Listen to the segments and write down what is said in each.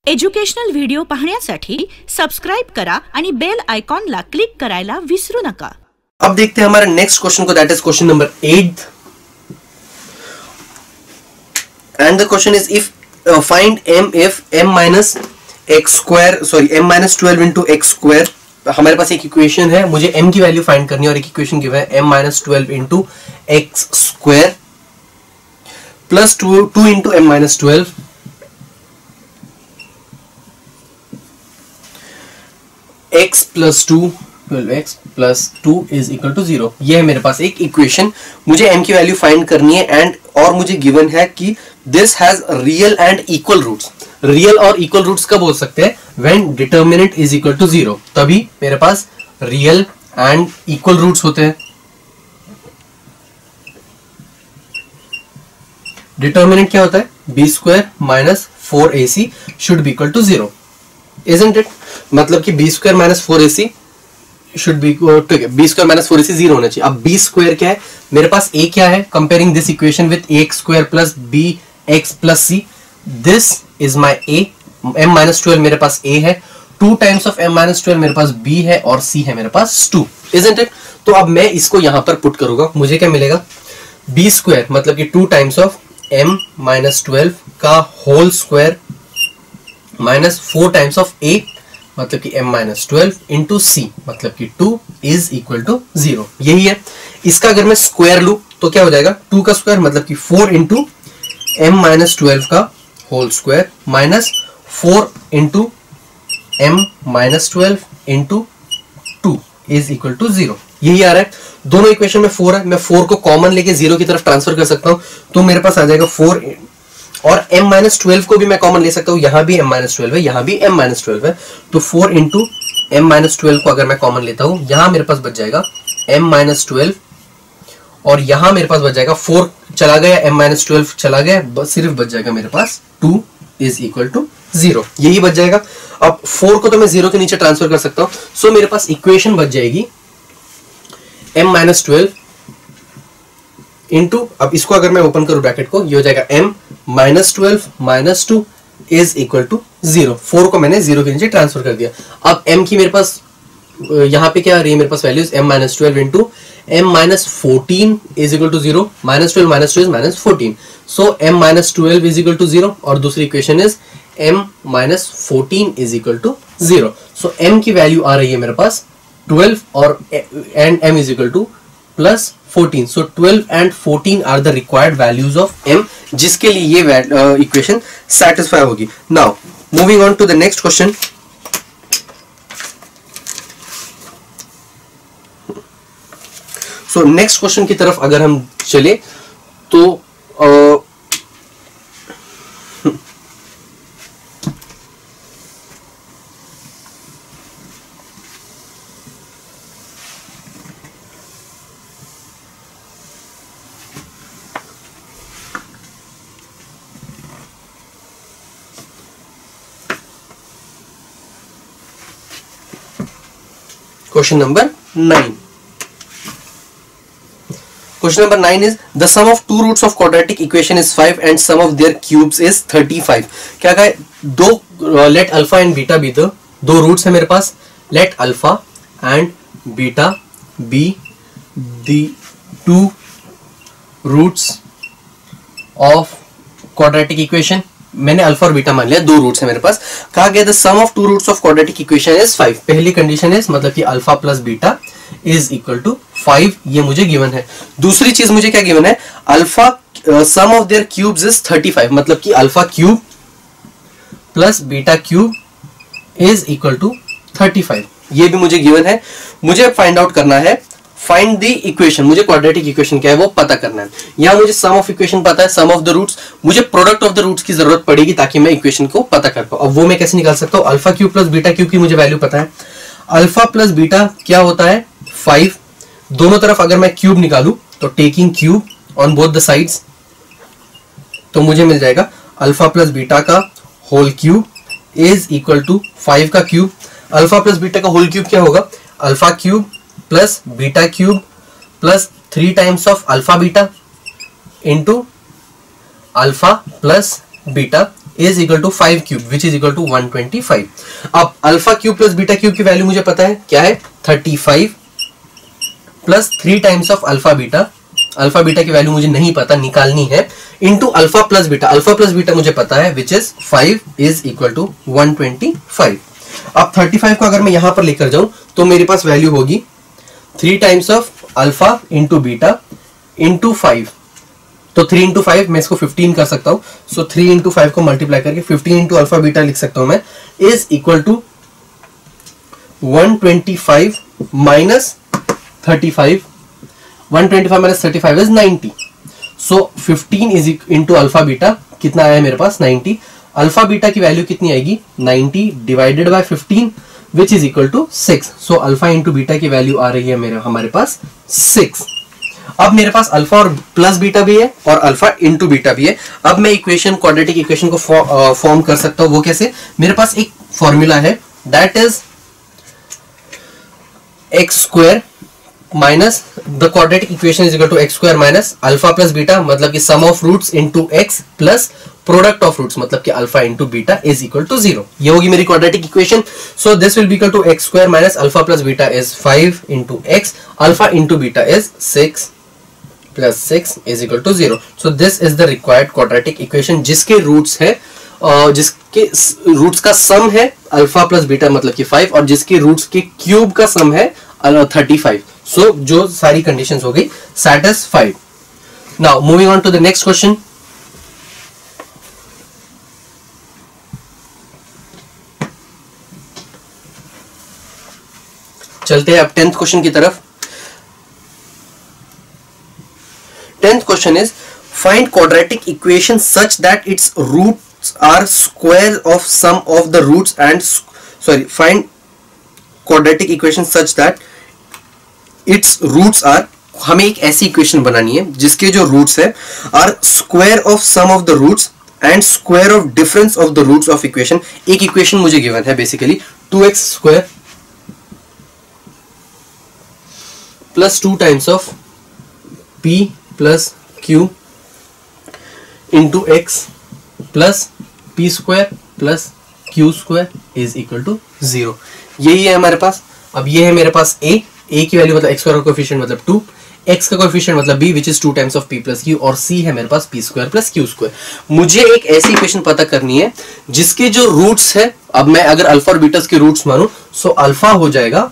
Educational video पाहण्यासाठी subscribe करा आणि बेल आयकॉनला क्लिक करायला विसरू नका। अब देखते हैं हमारे नेक्स्ट क्वेश्चन को, that is question number 8 and the question is if find m if m minus x square m minus 12 into x square। हमारे पास एक इक्वेशन है, मुझे m की वैल्यू फाइंड करनी है और एक इक्वेशन गिवन है m minus 12 into x square plus 2 into m minus 12 x plus 2 12x plus 2 is equal to 0। ये है मेरे पास एक इक्वेशन, मुझे m की वैल्यू फाइंड करनी है एंड और मुझे गिवन है कि this has real and equal roots. Real और इक्वल रूट्स कब हो सकते हैं? When determinant is equal to 0, तभी मेरे पास रियल एंड इक्वल रूट्स होते हैं। डिटर्मिनेंट क्या होता है? b square minus 4ac should be equal to 0, isn't it? मतलब कि b square minus 4ac should be, ठीक है, b square minus 4ac 0 होना चाहिए। अब b square क्या है? मेरे पास a क्या है? Comparing this equation with ax square plus bx plus c, this is my a, m minus 12 मेरे पास a है, 2 times of m minus 12 मेरे पास b है और c है मेरे पास 2, isn't it? तो अब मैं इसको यहां पर पुट करूंगा, मुझे क्या मिलेगा? b square मतलब कि 2 times of m minus 12 का whole square minus 4 times of a मतलब कि m minus 12 into c मतलब कि 2 is equal to 0। यही है। इसका अगर मैं स्क्वायर लूं तो क्या हो जाएगा? 2 का स्क्वायर मतलब कि 4 into m minus 12 का whole square minus 4 into m minus 12 into 2 is equal to 0। यही आ रहा है। दोनों इक्वेशन में 4 है, मैं 4 को कॉमन लेके 0 की तरफ ट्रांसफर कर सकता हूं, तो मेरे पास आ जाएगा 4 और m minus 12 को भी मैं कॉमन ले सकता हूं, यहां भी m minus 12 है, यहां भी m minus 12 है, तो 4 into m minus 12 को अगर मैं कॉमन लेता हूं, यहां मेरे पास बच जाएगा m minus 12 और यहां मेरे पास बच जाएगा 4 चला गया, m minus 12 चला गया, बस सिर्फ बच जाएगा मेरे पास 2 is equal to 0। यही बच जाएगा। अब 4 को तो मैं 0 के नीचे ट्रांसफर कर सकता हूं, सो मेरे पास इक्वेशन बच जाएगी m minus 12 इंटू, अब इसको अगर मैं ओपन करूं ब्रैकेट को, ये हो जाएगा m minus 12 minus 2 is equal to 0। 4 को मैंने 0 के नीचे ट्रांसफर कर दिया। अब m की मेरे पास यहाँ पे क्या आ रही है मेरे पास values? m minus 12 into m minus 14 is equal to 0, minus 12 minus 2 is minus 14, so m minus 12 is equal to 0 और दूसरी equation is m minus 14 is equal to 0। so m की वैल्यू आ रही है मेरे पास 12 और and m is equal to plus 14, so 12 and 14 are the required values of m, जिसके लिए ये इक्वेशन satisfy होगी। Now moving on to the next question। so next question की तरफ अगर हम चले तो Question number 9। Question number 9 is the sum of two roots of quadratic equation is 5 and sum of their cubes is 35। क्या कहा है? दो let alpha and beta be the, दो रूट्स है मेरे पास, let alpha and beta be the two roots of quadratic equation। मैंने alpha और beta मान लिया, दो रूट्स है मेरे पास। कहा गया the sum of two roots of quadratic equation is 5। पहली कंडीशन इज मतलब कि alpha plus beta is equal to 5, ये मुझे गिवन है। दूसरी चीज मुझे क्या गिवन है? Alpha sum of their cubes is 35, मतलब कि alpha cube plus beta cube is equal to 35, ये भी मुझे गिवन है। मुझे फाइंड आउट करना है, फाइंड द इक्वेशन, मुझे क्वाड्रेटिक इक्वेशन क्या है वो पता करना है। यहाँ मुझे सम ऑफ इक्वेशन पता है, सम ऑफ द रूट्स, मुझे प्रोडक्ट ऑफ द रूट्स की जरूरत पड़ेगी ताकि मैं इक्वेशन को पता कर पाऊं। अब वो मैं कैसे निकाल सकता हूँ? Alpha cube plus beta cube की मुझे वैल्यू पता है। अल्फा प्लस बीटा क्या होता है? 5। दोनों तरफ अगर मैं क्यूब निकालू तो taking cube on both the sides, तो मुझे मिल जाएगा अल्फा प्लस बीटा का whole cube is equal to 5 का क्यूब। अल्फा प्लस बीटा का होल क्यूब क्या होगा? Alpha cube plus beta cube plus 3 times of alpha beta into alpha plus beta is equal to 5 cube which is equal to 125। अब alpha cube plus beta cube की value मुझे पता है क्या है, 35 plus 3 times of alpha beta. Alpha beta की value मुझे नहीं पता, निकालनी है, into alpha plus beta. Alpha plus beta मुझे पता है which is 5 is equal to 125। अब 35 को अगर मैं यहां पर लेकर जाऊं तो मेरे पास वैल्यू होगी 3 times of alpha into beta into 5। तो 3 इंटू 5 मैं इसको 15 कर सकता हूं। सो 3 इंटू 5 को मल्टीप्लाई करके 15 इंटू अल्फा बीटा लिख सकता हूं मैं, is equal to 125 minus 35। 125 minus 35 is 90। So 15 is into alpha beta कितना आया मेरे पास, 90। अल्फा बीटा की वैल्यू कितनी आएगी, 90 divided by 15 which is equal to 6। So alpha into beta की वैल्यू आ रही है हमारे पास 6। अब मेरे पास अल्फा और प्लस बीटा भी है और अल्फा इंटू बीटा भी है। अब मैं इक्वेशन, क्वाड्रेटिक इक्वेशन को फॉर्म कर सकता हूं। वो कैसे, मेरे पास एक फॉर्मूला है, that is x square minus the quadratic equation is equal to x square minus alpha plus beta, मतलब कि sum of roots into x plus product of roots, मतलब कि alpha into beta is equal to 0। ये होगी मेरी quadratic equation. So this will be equal to x square minus alpha plus beta is 5 into x, alpha into beta is 6 plus 6 is equal to 0। So this is the required quadratic equation जिसके roots है जिसके roots का सम है alpha plus beta मतलब कि 5, और जिसके roots के क्यूब का सम है 35। सो जो सारी कंडीशंस हो गई satisfied. Now moving on to the next question. चलते हैं अब 10th क्वेश्चन की तरफ। 10th question is find quadratic equation such that its roots are square of sum of the roots and find quadratic equation such that its roots are, हमें एक ऐसी equation बनानी है जिसके जो रूट्स है are square of sum of the roots and square of difference of the roots of equation. एक equation मुझे गिवन है basically 2x square plus 2 times of p plus q into x plus p square plus q square is equal to 0। यही है हमारे पास। अब ये है मेरे पास a की वैल्यू मतलब एक्स स्क्वायर का कोएफिशिएंट मतलब 2, x का कोएफिशिएंट मतलब b which is 2 times of p plus q, और c है मेरे पास p square plus q square. मुझे एक ऐसी इक्वेशन पता करनी है जिसके जो रूट्स है, अब मैं अगर अल्फा और बीटा के रूट्स मानूं सो अल्फा हो जाएगा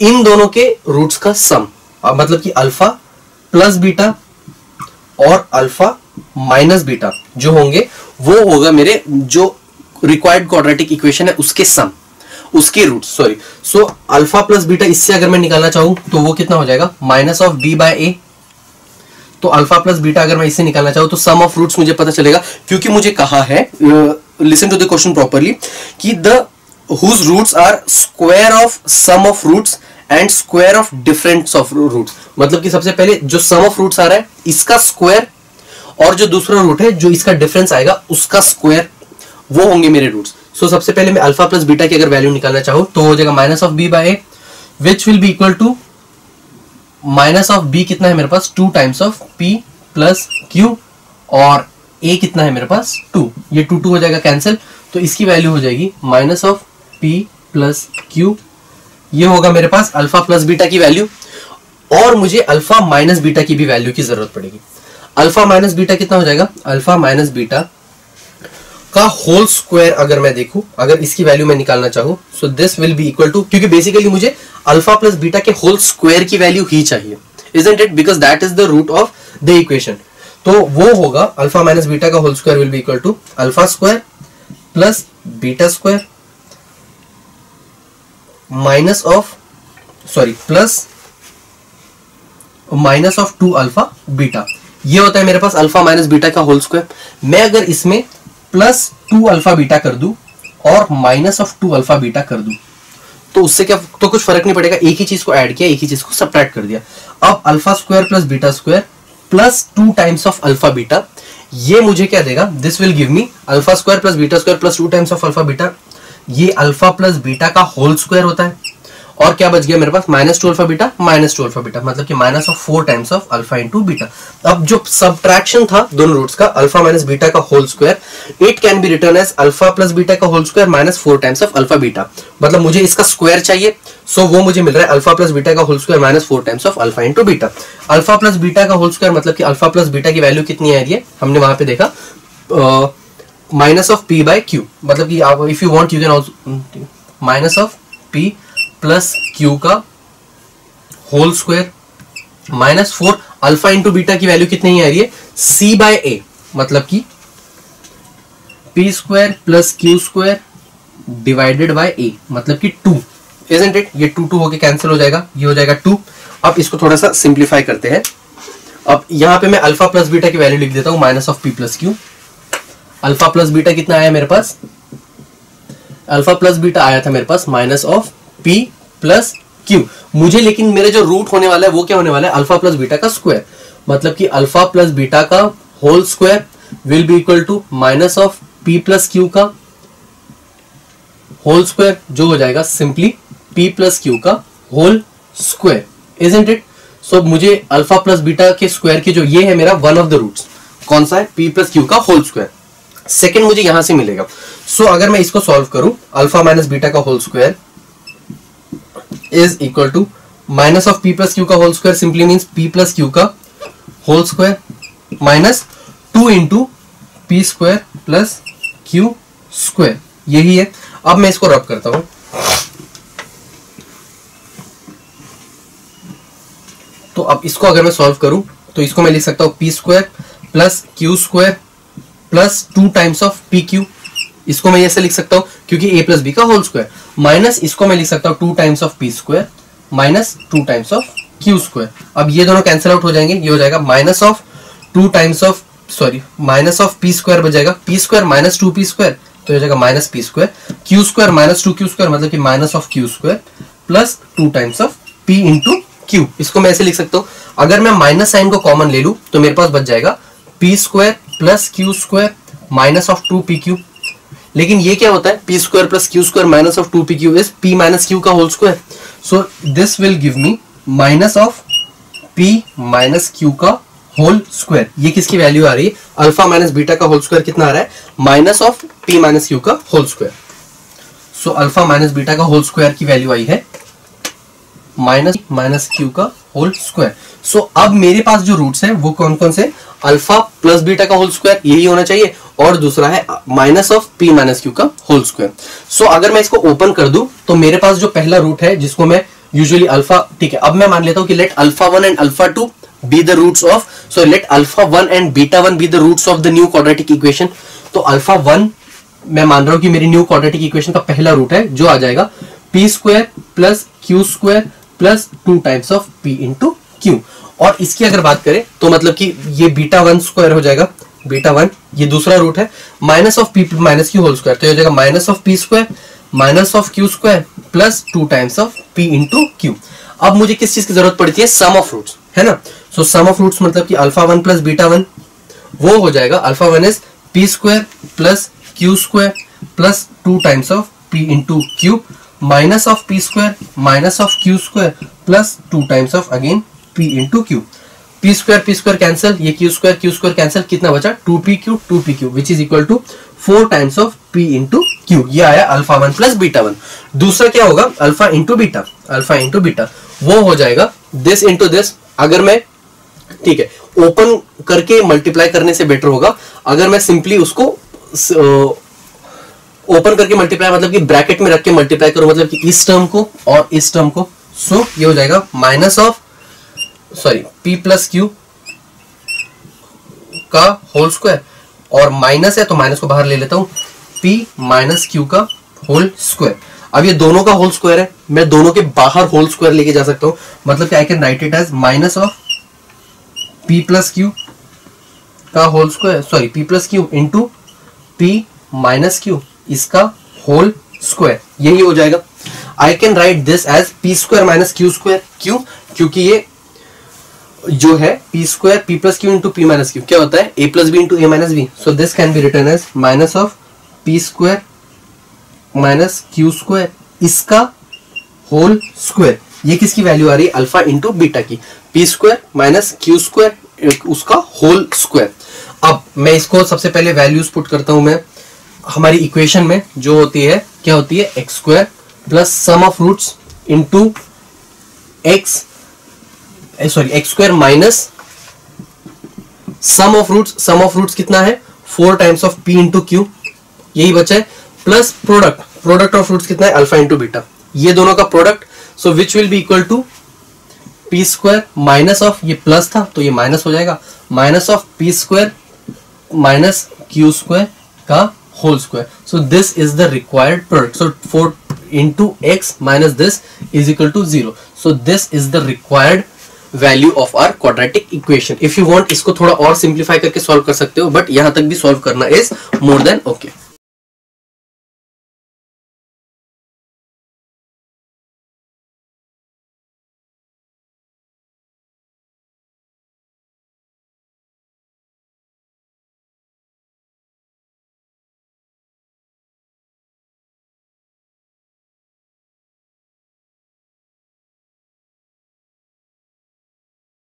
इन दोनों के रूट्स का सम, मतलब कि अल्फा प्लस बीटा और अल्फा माइनस बीटा जो होंगे वो होगा मेरे जो रिक्वायर्ड क्वाड्रेटिक इक्वेशन है उसके सम, उसके root sorry. So alpha plus beta इससे अगर मैं निकालना चाहूं तो वो कितना हो जाएगा, माइनस ऑफ बी बाय ए। तो अल्फा प्लस बीटा अगर मैं इससे निकालना चाहूं तो सम ऑफ रूट्स मुझे पता चलेगा, क्योंकि मुझे कहा है, listen to the question properly, कि the whose roots are square of sum of roots and square of difference of roots. मतलब कि सबसे पहले जो सम ऑफ रूट्स आ रहा है इसका स्क्वायर और जो दूसरा रूट है जो इसका डिफरेंस आएगा उसका स्क्वायर, वो होंगे मेरे रूट्स। सो सबसे पहले मैं अल्फा प्लस बीटा की अगर वैल्यू निकालना चाहूं तो हो जाएगा minus of b by a which will be equal to minus of b कितना है मेरे पास 2 times of p plus q, और ए कितना है मेरे पास 2, ये 2 हो जाएगा कैंसिल, तो इसकी वैल्यू हो जाएगी minus of p plus Q. ये होगा मेरे पास अल्फा प्लस बीटा की वैल्यू, और मुझे अल्फा माइनस बीटा की भी वैल्यू की जरूरत पड़ेगी। अल्फा माइनस बीटा कितना हो जाएगा, अल्फा माइनस बीटा का होल स्क्वायर अगर मैं देखूं, अगर इसकी वैल्यू मैं निकालना चाहूं so this will be equal to, क्योंकि बेसिकली मुझे अल्फा प्लस बीटा के होल स्क्वायर की वैल्यू ही चाहिए, isn't it, because that is the root of the equation. तो वो होगा अल्फा माइनस बीटा का whole square will be equal to alpha square plus beta square minus of plus minus of 2 alpha beta. ये होता है मेरे पास alpha minus beta का होल स्क्वायर। मैं अगर इसमें प्लस 2 अल्फा बीटा कर दूं और माइनस ऑफ 2 अल्फा बीटा कर दूं तो उससे क्या, तो कुछ फर्क नहीं पड़ेगा, एक ही चीज को ऐड किया, एक ही चीज को सब्ट्रैक्ट कर दिया। अब alpha square plus beta square plus 2 times of alpha beta, ये मुझे क्या देगा, this will give me alpha square plus beta square plus 2 times of alpha beta. ये अल्फा प्लस बीटा का होल स्क्वायर होता है, और क्या बच गया मेरे पास, -2 अल्फा बीटा, -2 अल्फा बीटा, मतलब कि minus of 4 times of alpha into beta. अब जो सबट्रैक्शन था दोनों रूट्स का, अल्फा माइनस बीटा का whole square, it can be written as alpha plus beta का whole square -4 times of alpha beta. मतलब मुझे इसका स्क्वायर चाहिए, सो वो मुझे मिल रहा है अल्फा प्लस बीटा का whole square -4 times of alpha into beta. Alpha plus beta का होल स्क्वायर मतलब कि अल्फा प्लस बीटा की वैल्यू कितनी आ रही है, हमने वहां पे देखा minus of p by q, मतलब कि आप if you want you can also minus of p plus q का whole square -4 alpha into beta की वैल्यू कितनी आ रही है, सी बाय ए, मतलब कि p square plus q square divided by A, मतलब कि 2, इजंट इट। ये 2 होके कैंसिल हो जाएगा, ये हो जाएगा 2। अब इसको थोड़ा सा सिंप्लीफाई करते हैं। अब यहां पे मैं अल्फा प्लस बीटा की वैल्यू लिख देता हूं minus of p plus Q. Alpha plus beta कितना आया मेरे पास, अल्फा प्लस बीटा आया था मेरे पास minus of p plus q. मुझे लेकिन मेरे जो रूट होने वाला है वो क्या होने वाला है, अल्फा प्लस बीटा का स्क्वायर, मतलब कि अल्फा प्लस बीटा का whole square will be equal to minus of p plus q का होल स्क्वायर, जो हो जाएगा सिंपली पी प्लस क्यू का whole square, isn't it. So मुझे अल्फा प्लस बीटा के स्क्वायर की जो ये है मेरा वन ऑफ द रूट्स, कौन सा है, पी प्लस क्यू का होल स्क्वायर। सेकेंड मुझे यहां से मिलेगा। सो अगर मैं इसको सॉल्व करूं, अल्फा माइनस बीटा का whole square is equal to minus of p plus q का whole square, simply means p plus q का whole square minus 2 into p square plus q square, यही है। अब मैं इसको रब करता हूं, तो अब इसको अगर मैं सॉल्व करूं तो इसको मैं लिख सकता हूं P square plus q square plus 2 times of P Q. इसको मैं ऐसे लिख सकता हूं क्योंकि ए प्लस बी का होल स्क्वायर, माइनस इसको मैं लिख सकता हूं 2 times of p square minus 2 times of q square. अब ये दोनों कैंसिल आउट हो जाएंगे, ये हो जाएगा minus of 2 times of minus of p square बचेगा, p square minus 2 p square, तो हो जाएगा minus p square, q square minus 2 q square, मतलब कि minus of q square plus 2 times of p into q. इसको मैं ऐसे लिख सकता हूं, अगर मैं माइनस साइन को कॉमन ले लूं तो मेरे पास बच जाएगा p square plus q square minus of 2 p q. लेकिन ये क्या होता है, p square plus q square minus of 2 p q is p minus q का whole square. So this will give me minus of p minus q का whole square. ये किसकी value आ रही है, अल्फा माइनस बीटा का whole square कितना आ रहा है, minus of p minus q का whole square. So alpha minus beta का होल स्क्वायर की वैल्यू आई है माइनस माइनस क्यू का होल स्क्वायर। सो अब मेरे पास जो रूट्स हैं वो कौन कौन से, अल्फा प्लस बीटा का होल स्क्वायर यही होना चाहिए, और दूसरा है minus of p minus q का होल स्क्वायर। सो अगर मैं इसको ओपन कर दूं तो मेरे पास जो पहला रूट है जिसको मैं यूजुअली अल्फा, ठीक है, अब मैं मान लेता हूं कि let alpha 1 and alpha 2 be the roots of, so let alpha 1 and beta 1 be the roots of the new quadratic equation. तो अल्फा 1 मैं मान रहा हूं कि मेरी न्यू क्वाड्रेटिक इक्वेशन का पहला रूट है, जो आ जाएगा p square plus q square plus 2 times of p into Q. और इसकी अगर बात करें तो मतलब कि ये बीटा 1 स्क्वायर हो जाएगा, बीटा 1 ये दूसरा रूट है, minus of p minus q whole square, तो ये हो जाएगा minus of p square minus of q square plus 2 times of p into q. अब मुझे किस चीज की जरूरत पड़ती है, सम ऑफ रूट्स, है ना। सो सम ऑफ रूट्स मतलब कि अल्फा 1 प्लस बीटा 1 वो हो जाएगा, alpha 1 is p square plus q square plus 2 times of p into q minus of p square minus of q square plus 2 times of again p into q. P square cancel, ये q square cancel, कितना बचा 2pq which is equal to 4 times of p into q. ये आया alpha 1 plus beta 1। दूसरा क्या होगा, alpha into beta, वो हो जाएगा दिस इंटू दिस। अगर मैं, ठीक है, ओपन करके मल्टीप्लाई करने से बेटर होगा अगर मैं सिंपली उसको ओपन करके मल्टीप्लाई, मतलब कि ब्रैकेट में रख के मल्टीप्लाई करूं, मतलब कि इस टर्म को और इस टर्म को। सो ये हो जाएगा minus of p plus q का होल स्क्वायर, और माइनस है तो माइनस को बाहर ले लेता हूं, पी माइनस क्यू का होल स्क्वायर। अब ये दोनों का होल स्क्वायर है, मैं दोनों के बाहर होल स्क्वायर लेके जा सकता हूं, मतलब कि I can write it as minus of p plus q का whole square, p plus q into p minus q, इसका होल स्क्वायर, यही हो जाएगा। I can write this as p square minus q square, क्यों, क्योंकि ये जो है p square p plus q into p minus q क्या होता है, A plus B into A minus B. So this can be written as minus of p square minus q square, इसका whole square, ये किसकी value आ रही है, alpha into beta की, P square minus q square उसका whole square. अब मैं इसको सबसे पहले वैल्यूज पुट करता हूं, मैं हमारी इक्वेशन में जो होती है क्या होती है, x square plus sum of roots into x square minus sum of roots कितना है 4 times of p into q, यही बचा है, प्लस प्रोडक्ट ऑफ रूट्स कितना है अल्फा इंटू बीटा, ये दोनों का product, so which will be equal to p square minus of, ये प्लस था तो ये माइनस हो जाएगा, minus of p square minus q square का whole square, so this is the required product, so 4 into x minus this is equal to 0, so this is the required value of our quadratic equation. If you want इसको थोड़ा और simplify करके solve कर सकते हो, but यहां तक भी सॉल्व करना इज मोर देन ओके।